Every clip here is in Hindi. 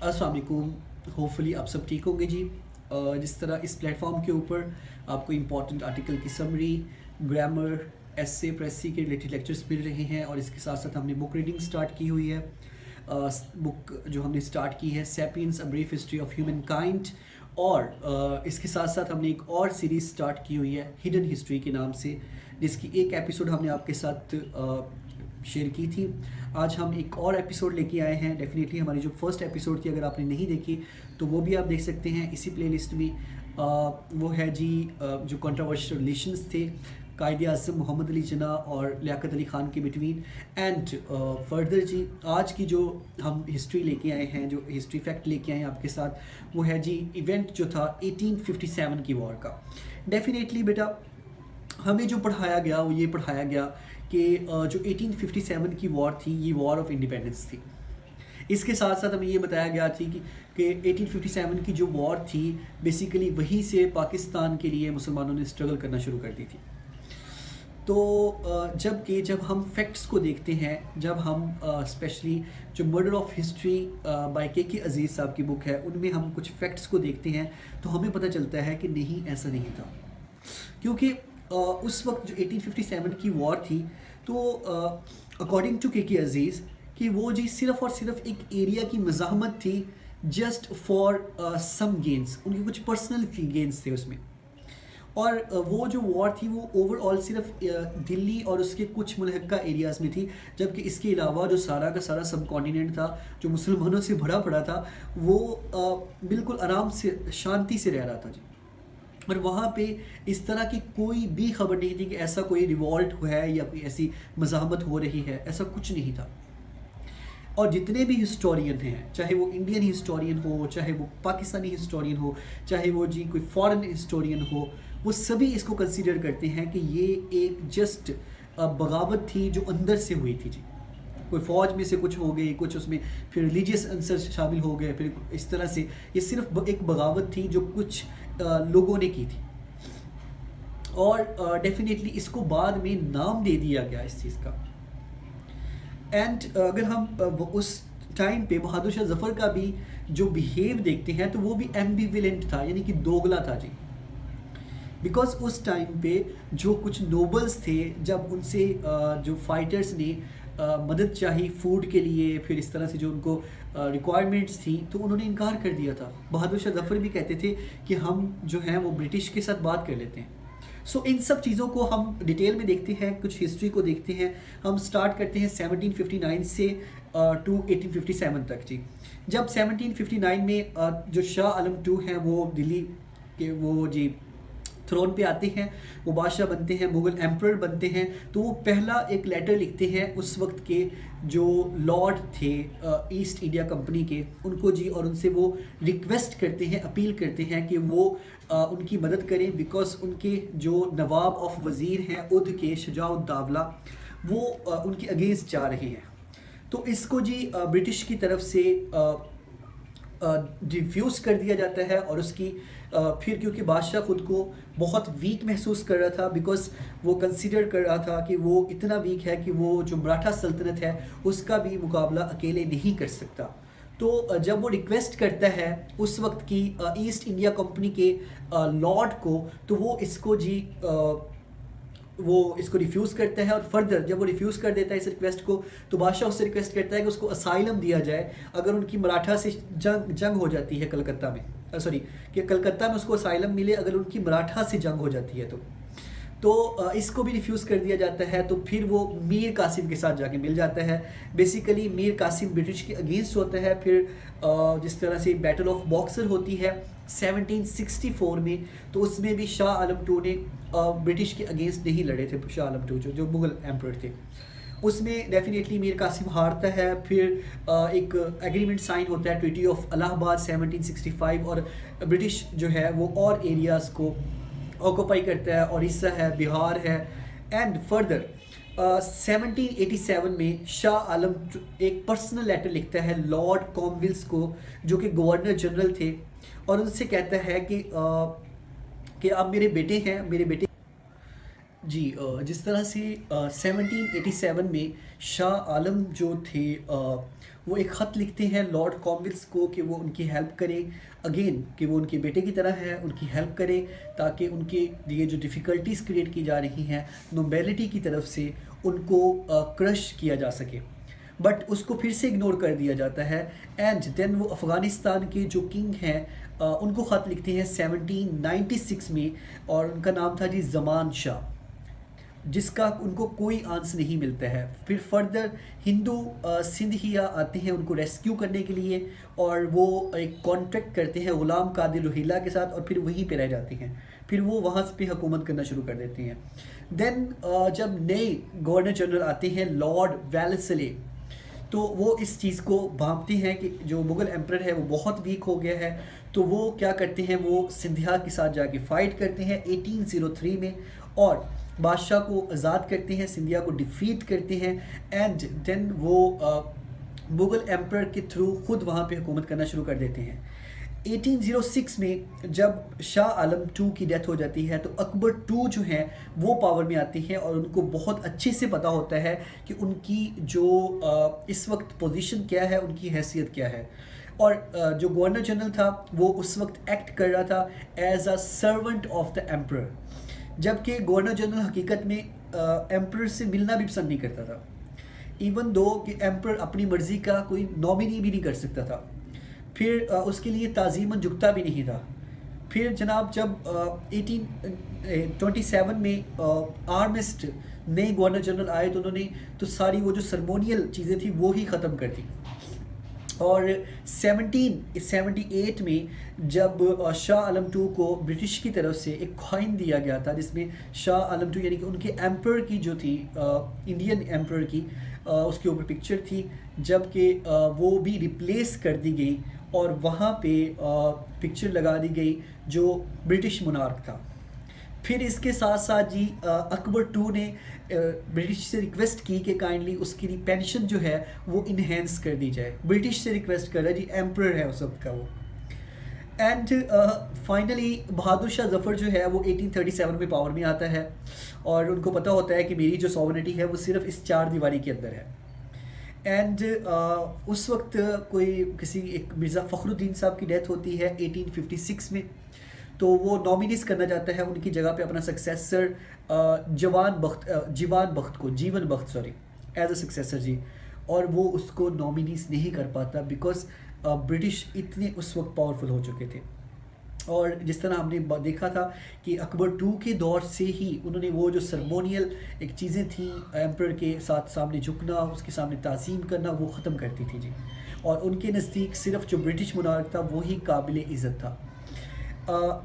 अस्सलाम वालेकुम। होपफुली आप सब ठीक होंगे जी। जिस तरह इस प्लेटफॉर्म के ऊपर आपको इम्पॉर्टेंट आर्टिकल की समरी, ग्रामर, एसए, प्रेसी के रिलेटेड लेक्चर्स मिल रहे हैं और इसके साथ साथ हमने बुक रीडिंग स्टार्ट की हुई है। बुक जो हमने स्टार्ट की है sapiens a brief history of human kind, और इसके साथ साथ हमने एक और सीरीज़ स्टार्ट की हुई है हिडन हिस्ट्री के नाम से, जिसकी एक एपिसोड हमने आपके साथ शेयर की थी। आज हम एक और एपिसोड लेके आए हैं। डेफिनेटली हमारी जो फर्स्ट एपिसोड थी, अगर आपने नहीं देखी तो वो भी आप देख सकते हैं इसी प्लेलिस्ट में। वो है जी जो कंट्रोवर्शियल रिलेशंस थे कायदे आज़म मोहम्मद अली जिन्ना और लियाकत अली ख़ान के बिटवीन। एंड फर्दर जी आज की जो हम हिस्ट्री लेके आए हैं, जो हिस्ट्री फैक्ट लेके आए हैं आपके साथ, वो है जी इवेंट जो था 1857 की वॉर का। डेफिनेटली बेटा हमें जो पढ़ाया गया वो ये पढ़ाया गया कि जो 1857 की वॉर थी ये वॉर ऑफ इंडिपेंडेंस थी। इसके साथ साथ हमें ये बताया गया थी कि 1857 की जो वॉर थी बेसिकली वहीं से पाकिस्तान के लिए मुसलमानों ने स्ट्रगल करना शुरू कर दी थी। तो जब हम फैक्ट्स को देखते हैं, जब हम स्पेशली जो मर्डर ऑफ हिस्ट्री बाय के अजीज़ साहब की बुक है उनमें हम कुछ फैक्ट्स को देखते हैं तो हमें पता चलता है कि नहीं, ऐसा नहीं था। क्योंकि उस वक्त जो 1857 की वॉर थी तो अकॉर्डिंग टू के अजीज़ कि वो जी सिर्फ़ और सिर्फ एक एरिया की मज़ाहमत थी, जस्ट फॉर सम गेंस, उनके कुछ पर्सनल गेंस थे उसमें। और वो जो वॉर थी वो ओवरऑल सिर्फ दिल्ली और उसके कुछ मुल्हक्का एरियाज़ में थी, जबकि इसके अलावा जो सारा का सारा सब कॉन्टिनेंट था जो मुसलमानों से भरा पड़ा था वो बिल्कुल आराम से शांति से रह रहा था जी। और वहाँ पे इस तरह की कोई भी खबर नहीं थी कि ऐसा कोई रिवॉल्ट हुआ है या कोई ऐसी मज़ाहमत हो रही है, ऐसा कुछ नहीं था। और जितने भी हिस्टोरियन हैं, चाहे वो इंडियन हिस्टोरियन हो, चाहे वो पाकिस्तानी हिस्टोरियन हो, चाहे वो जी कोई फॉरेन हिस्टोरियन हो, वो सभी इसको कंसीडर करते हैं कि ये एक जस्ट बगावत थी जो अंदर से हुई थी जी। कोई फ़ौज में से कुछ हो गई, कुछ उसमें फिर रिलीजियस आंसर शामिल हो गए, फिर इस तरह से ये सिर्फ एक बगावत थी जो कुछ लोगों ने की थी। और डेफिनेटली इसको बाद में नाम दे दिया गया इस चीज़ का। एंड अगर हम उस टाइम पे बहादुर शाह जफ़र का भी जो बिहेव देखते हैं तो वो भी एम्बिविलेंट था, यानी कि दोगला था जी। बिकॉज उस टाइम पे जो कुछ नोबल्स थे, जब उनसे जो फाइटर्स ने मदद चाही फूड के लिए, फिर इस तरह से जो उनको रिक्वायरमेंट्स थी, तो उन्होंने इनकार कर दिया था। बहादुर शाह जफ़र भी कहते थे कि हम जो हैं वो ब्रिटिश के साथ बात कर लेते हैं। सो इन सब चीज़ों को हम डिटेल में देखते हैं, कुछ हिस्ट्री को देखते हैं। हम स्टार्ट करते हैं 1759 से टू 1857 तक जी। जब 1759 में जो शाह आलम II हैं वो दिल्ली के वो जी थ्रोन पे आते हैं, वो बादशाह बनते हैं, मुगल एम्परर बनते हैं, तो वो पहला एक लेटर लिखते हैं उस वक्त के जो लॉर्ड थे ईस्ट इंडिया कंपनी के, उनको जी, और उनसे वो रिक्वेस्ट करते हैं, अपील करते हैं कि वो उनकी मदद करें, बिकॉज उनके जो नवाब ऑफ वज़ीर हैं उद के शुजाउद्दौला वो उनके अगेंस्ट जा रहे हैं। तो इसको जी ब्रिटिश की तरफ से डिफ्यूज़ कर दिया जाता है। और उसकी फिर क्योंकि बादशाह ख़ुद को बहुत वीक महसूस कर रहा था, बिकॉज वो कंसिडर कर रहा था कि वो इतना वीक है कि वो जो मराठा सल्तनत है उसका भी मुकाबला अकेले नहीं कर सकता। तो जब वो रिक्वेस्ट करता है उस वक्त की ईस्ट इंडिया कंपनी के लॉर्ड को, तो वो इसको जी वो इसको रिफ्यूज़ करता है। और फर्दर जब वो रिफ्यूज़ कर देता है इस रिक्वेस्ट को, तो बादशाह उससे रिक्वेस्ट करता है कि उसको असाइलम दिया जाए अगर उनकी मराठा से जंग हो जाती है कलकत्ता में, सॉरी कि कलकत्ता में उसको असाइलम मिले अगर उनकी मराठा से जंग हो जाती है तो इसको भी रिफ्यूज़ कर दिया जाता है। तो फिर वो मीर कासिम के साथ जाके मिल जाता है। बेसिकली मीर कासिम ब्रिटिश के अगेंस्ट होता है। फिर जिस तरह से बैटल ऑफ बॉक्सर होती है 1764 में, तो उसमें भी शाह आलम II ने ब्रिटिश के अगेंस्ट नहीं लड़े थे। शाह आलम II जो मुग़ल एम्परर थे, उसमें डेफिनेटली मीर कासिम हारता है। फिर एक एग्रीमेंट साइन होता है, ट्रीटी ऑफ इलाहाबाद 1765, और ब्रिटिश जो है वो और एरियाज़ को ऑक्यूपाई करता है, उड़ीसा है, बिहार है। एंड फर्दर 1787 में शाह आलम एक पर्सनल लेटर लिखता है लॉर्ड कॉर्नवालिस को, जो कि गवर्नर जनरल थे, और उनसे कहता है कि आप मेरे बेटे हैं, मेरे बेटे जी जिस तरह से 1787 में शाह आलम जो थे वो एक ख़त लिखते हैं लॉर्ड कॉर्नवालिस को कि वो उनकी हेल्प करें, अगेन कि वो उनके बेटे की तरह है, उनकी हेल्प करें ताकि उनके लिए जो डिफ़िकल्टीज़ क्रिएट की जा रही हैं नोबेलिटी की तरफ से उनको क्रश किया जा सके। बट उसको फिर से इग्नोर कर दिया जाता है। एंड देन वो अफ़गानिस्तान के जो किंग हैं उनको ख़त लिखते हैं 1796 में, और उनका नाम था जी ज़मान शाह, जिसका उनको कोई आंसर नहीं मिलता है। फिर फर्दर हिंदू सिंधिया आते हैं उनको रेस्क्यू करने के लिए, और वो एक कॉन्ट्रैक्ट करते हैं ग़ुलाम कादिर रोहिल्ला के साथ, और फिर वहीं पे रह जाते हैं। फिर वो वहाँ पे हुकूमत करना शुरू कर देते हैं। देन जब नए गवर्नर जनरल आते हैं लॉर्ड वेल्लेस्ले, तो वो इस चीज़ को भांपते हैं कि जो मुग़ल एम्परर है वो बहुत वीक हो गया है, तो वो क्या करते हैं, वो सिंधिया के साथ जाके फ़ाइट करते हैं 1803 में, और बादशाह को आज़ाद करते हैं, सिंधिया को डिफीट करते हैं। एंड देन वो मुग़ल एम्परर के थ्रू ख़ुद वहाँ पे हुकूमत करना शुरू कर देते हैं। 1806 में जब शाह आलम टू की डेथ हो जाती है, तो अकबर टू जो हैं वो पावर में आते हैं, और उनको बहुत अच्छे से पता होता है कि उनकी जो इस वक्त पोजीशन क्या है, उनकी हैसियत क्या है। और जो गवर्नर जनरल था वो उस वक्त एक्ट कर रहा था as a servant of the emperor, जबकि गवर्नर जनरल हकीकत में एम्परर से मिलना भी पसंद नहीं करता था, इवन दो कि एम्परर अपनी मर्ज़ी का कोई नॉमिनी भी नहीं कर सकता था। फिर उसके लिए ताज़ीमन झुकता भी नहीं था। फिर जनाब जब 1827 में आर्मिस्ट नए गवर्नर जनरल आए, तो उन्होंने तो सारी वो जो सरमोनियल चीज़ें थी वो ही ख़त्म कर दी। और 1778 में जब शाह आलम टू को ब्रिटिश की तरफ से एक कॉइन दिया गया था, जिसमें शाह आलम टू यानी कि उनके एम्परर की जो थी इंडियन एम्परर की उसके ऊपर पिक्चर थी, जबकि वो भी रिप्लेस कर दी गई और वहाँ पे पिक्चर लगा दी गई जो ब्रिटिश मोनार्क था। फिर इसके साथ साथ जी अकबर टू ने ब्रिटिश से रिक्वेस्ट की कि काइंडली उसकी पेंशन जो है वो इन्हेंस कर दी जाए। ब्रिटिश से रिक्वेस्ट कर रहा है जी, एम्परर है उस वक्त का वो। एंड फाइनली बहादुर शाह जफ़र जो है वो 1837 में पावर में आता है, और उनको पता होता है कि मेरी जो सॉवरेनिटी है वो सिर्फ इस चार दीवारी के अंदर है। एंड उस वक्त कोई किसी एक मिर्ज़ा फ़खरुद्दीन साहब की डेथ होती है 1856 में, तो वो नॉमिनीज़ करना चाहता है उनकी जगह पे अपना सक्सेसर जीवन बख्त एज अ सक्सेसर जी, और वो उसको नॉमिनीज़ नहीं कर पाता बिकॉज ब्रिटिश इतने उस वक्त पावरफुल हो चुके थे। और जिस तरह हमने देखा था कि अकबर टू के दौर से ही उन्होंने वो जो सरमोनियल एक चीज़ें थी एम्परर के साथ सामने झुकना, उसके सामने ताज़ीम करना, वो ख़त्म करती थी जी, और उनके नज़दीक सिर्फ जो ब्रिटिश मोनार्क था वही काबिल इज़्ज़त था।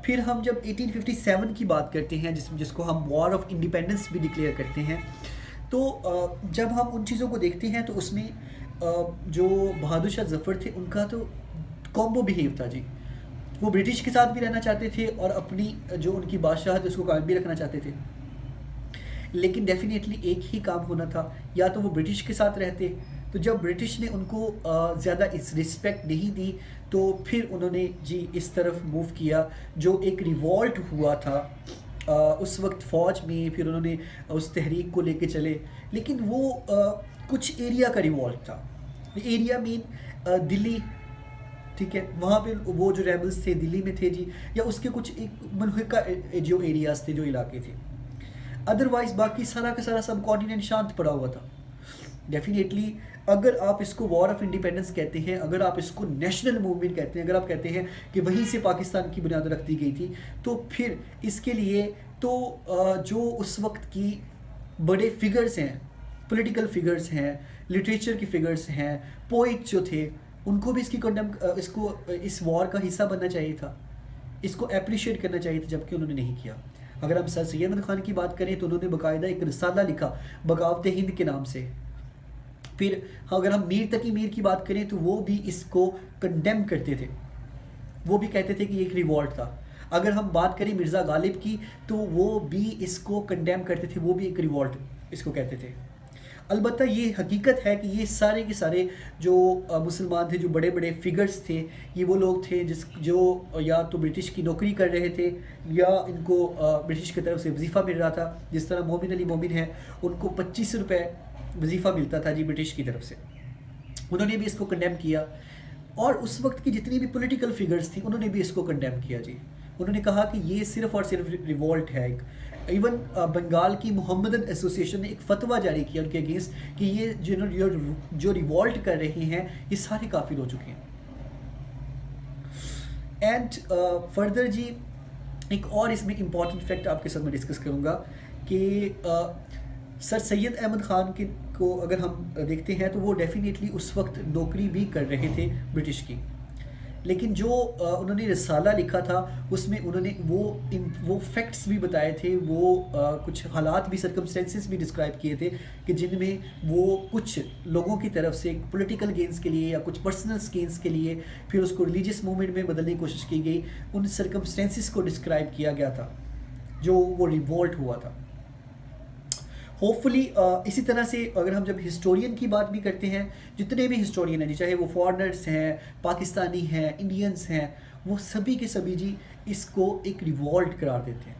फिर हम जब 1857 की बात करते हैं जिसको हम वॉर ऑफ इंडिपेंडेंस भी डिक्लेयर करते हैं, तो जब हम उन चीज़ों को देखते हैं तो उसमें जो बहादुर शाह जफ़र थे उनका तो कॉम्बो बिहेव था जी। वो ब्रिटिश के साथ भी रहना चाहते थे और अपनी जो उनकी बादशाह थी उसको कायम भी रखना चाहते थे, लेकिन डेफिनेटली एक ही काम होना था, या तो वो ब्रिटिश के साथ रहते। तो जब ब्रिटिश ने उनको ज़्यादा इस रिस्पेक्ट नहीं दी, तो फिर उन्होंने जी इस तरफ मूव किया, जो एक रिवॉल्ट हुआ था उस वक्त फ़ौज में। फिर उन्होंने उस तहरीक को लेके चले, लेकिन वो कुछ एरिया का रिवॉल्ट था। एरिया मीन दिल्ली, ठीक है, वहाँ पे वो जो रेबल्स थे दिल्ली में थे जी, या उसके कुछ एक मनहूका जो एरियाज़ थे, जो इलाके थे। अदरवाइज़ बाकी सारा का सारा सब कॉन्टिनेंट शांत पड़ा हुआ था। डेफिनेटली अगर आप इसको वॉर ऑफ इंडिपेंडेंस कहते हैं, अगर आप इसको नेशनल मूवमेंट कहते हैं, अगर आप कहते हैं कि वहीं से पाकिस्तान की बुनियाद रख दी गई थी, तो फिर इसके लिए तो जो उस वक्त की बड़े फिगर्स हैं, पॉलिटिकल फिगर्स हैं, लिटरेचर के फिगर्स हैं, पोइट जो थे, उनको भी इसकी इसको इस वॉर का हिस्सा बनना चाहिए था, इसको अप्रिशिएट करना चाहिए था, जबकि उन्होंने नहीं किया। अगर हम सर सैयद अहमद ख़ान की बात करें तो उन्होंने बाकायदा एक रिसाला लिखा बगावत हिंद के नाम से। फिर अगर हम मीर तकी मीर की बात करें तो वो भी इसको कंडेम करते थे, वो भी कहते थे कि ये एक रिवॉल्ट था। अगर हम बात करें मिर्ज़ा गालिब की तो वो भी इसको कंडेम करते थे, वो भी एक रिवॉल्ट इसको कहते थे। अलबत्ता ये हकीकत है कि ये सारे के सारे जो मुसलमान थे, जो बड़े बड़े फिगर्स थे, ये वो लोग थे जो या तो ब्रिटिश की नौकरी कर रहे थे या इनको ब्रिटिश की तरफ से वजीफ़ा मिल रहा था। जिस तरह मोमिन अली मोमिन है, उनको 25 रुपये वजीफ़ा मिलता था जी ब्रिटिश की तरफ से। उन्होंने भी इसको कंडेम किया, और उस वक्त की जितनी भी पॉलिटिकल फिगर्स थी उन्होंने भी इसको कंडेम किया जी। उन्होंने कहा कि ये सिर्फ़ और सिर्फ रिवॉल्ट है। एक इवन बंगाल की मोहम्मदन एसोसिएशन ने एक फतवा जारी किया उनके अगेंस्ट कि ये जो रिवॉल्ट कर रहे हैं ये सारे काफिर हो चुके हैं। एंड फर्दर जी एक और इसमें इम्पॉर्टेंट फैक्ट आपके साथ मैं डिस्कस करूँगा कि सर सैयद अहमद ख़ान को अगर हम देखते हैं तो वो डेफिनेटली उस वक्त नौकरी भी कर रहे थे ब्रिटिश की, लेकिन जो उन्होंने रिसाला लिखा था उसमें उन्होंने वो फैक्ट्स भी बताए थे, वो कुछ हालात भी, सर्कमस्टेंसेस भी डिस्क्राइब किए थे कि जिनमें वो कुछ लोगों की तरफ से पॉलिटिकल गेंस के लिए या कुछ पर्सनल गेंस के लिए फिर उसको रिलीजियस मूवमेंट में बदलने की कोशिश की गई। उन सर्कमस्टेंसेस को डिस्क्राइब किया गया था जो वो रिवोल्ट हुआ था। होपफुली इसी तरह से अगर हम जब हिस्टोरियन की बात भी करते हैं, जितने भी हिस्टोरियन हैं जी, चाहे वो फॉरेनर्स हैं, पाकिस्तानी हैं, इंडियंस हैं, वो सभी के सभी जी इसको एक रिवॉल्ट करार देते हैं।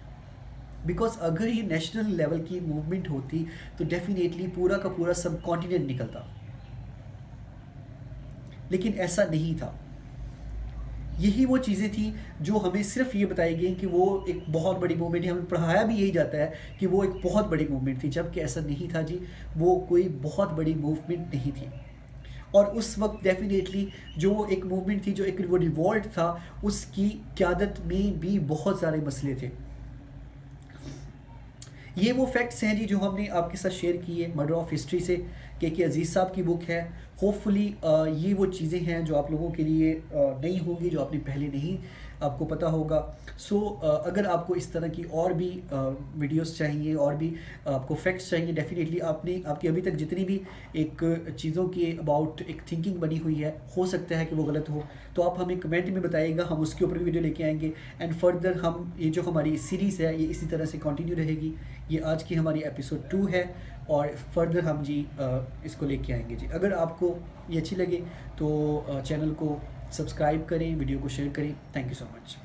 बिकॉज अगर ये नेशनल लेवल की मूवमेंट होती तो डेफिनेटली पूरा का पूरा सब कॉन्टिनेंट निकलता, लेकिन ऐसा नहीं था। यही वो चीज़ें थी जो हमें सिर्फ ये बताई गई कि वो एक बहुत बड़ी मूवमेंट है। हमें पढ़ाया भी यही जाता है कि वो एक बहुत बड़ी मूवमेंट थी, जबकि ऐसा नहीं था जी। वो कोई बहुत बड़ी मूवमेंट नहीं थी। और उस वक्त डेफिनेटली जो एक मूवमेंट थी, जो एक वो रिवॉल्ट था, उसकी क़यादत में भी बहुत सारे मसले थे। ये वो फैक्ट्स हैं जी जो हमने आपके साथ शेयर किए मर्डर ऑफ हिस्ट्री से, के अजीज़ साहब की बुक है। होपफुली ये वो चीज़ें हैं जो आप लोगों के लिए नई होंगी, जो आपने पहले नहीं आपको पता होगा। सो अगर आपको इस तरह की और भी वीडियोस चाहिए और भी आपको फैक्ट्स चाहिए, डेफिनेटली आपकी अभी तक जितनी भी एक चीज़ों की अबाउट एक थिंकिंग बनी हुई है, हो सकता है कि वो गलत हो, तो आप हमें कमेंट में बताइएगा, हम उसके ऊपर वीडियो लेके आएंगे। एंड फर्दर हम ये जो हमारी सीरीज़ है ये इसी तरह से कंटिन्यू रहेगी। ये आज की हमारी एपिसोड 2 है और फर्दर हम जी इसको लेके आएंगे जी। अगर आपको ये अच्छी लगे तो चैनल को सब्सक्राइब करें, वीडियो को शेयर करें। Thank you so much.